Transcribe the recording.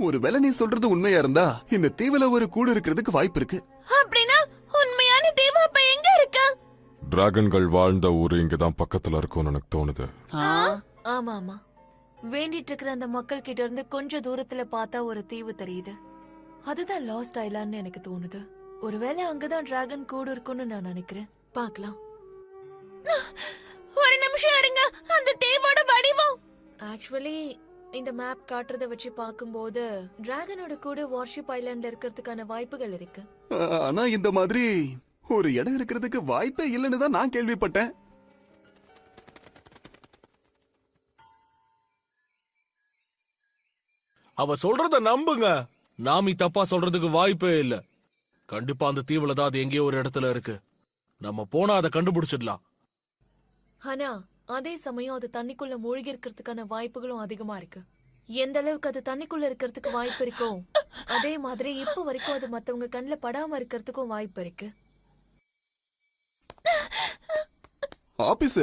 ஒருவேளை நீ சொல்றது உண்மையா இருந்தா இந்த தீவுல ஒரு கூடு இருக்கிறதுக்கு வாய்ப்பு இருக்கு. அப்படின்னா உண்மையான தீவு அப்ப எங்க இருக்கு? டிராகன்கள் வாழ்ந்த ஊரு இங்கதான் பக்கத்துல இருக்கும்னு எனக்கு தோணுது. ஆமா ஆமா, வேண்டிட்டு இருக்கிற அந்த மக்கள் கிட்ட இருந்து கொஞ்சம் தூரத்துல பார்த்தா ஒரு தீவு தெரியுது. அதுதான் லாஸ்ட் ஐலாண்ட்னு எனக்கு தோணுது. ஒருவேளை அங்கதான் டிராகன் கூடு இருக்கும்னு நான் நினைக்கிறேன். பார்க்கலாம். ஒரு நிமிஷம் இருங்க, அந்த தீவோட வடிவம். ஆக்சுவலி இந்த மேப் காட்டுறத வச்சு பார்க்கும்போது டிராகனோட கூடு வார்ஷிப் ஐலாண்ட்ல இருக்கிறதுக்கான வாய்ப்புகள் இருக்கு. ஆனா இந்த மாதிரி ஒரு இடம் இருக்கிறதுக்கு வாய்ப்பே இல்லைன்னு தான் நான் கேள்விப்பட்டேன். அவ சொல்றத நம்புங்க. நாமி தப்பா சொல்றதுக்கு வாய்ப்பே இல்ல. கண்டிப்பா அந்த தீவுல தான் அது எங்கேயோ ஒரு இடத்துல இருக்கு. நம்ம போனா அதை கண்டுபிடிச்சிடலாம். ஆனா அதே சமயம் அது தண்ணிக்குள்ள மூழ்கி இருக்கிறதுக்கான வாய்ப்புகளும் அதிகமா இருக்கு. எந்த அளவுக்கு அது தண்ணிக்குள்ள இருக்கிறதுக்கு வாய்ப்பு இருக்கோ அதே மாதிரி இப்ப வரைக்கும் அது மத்தவங்க கண்ணுல படாம இருக்கிறதுக்கும் வாய்ப்பு இருக்கு. ஆபீஸ்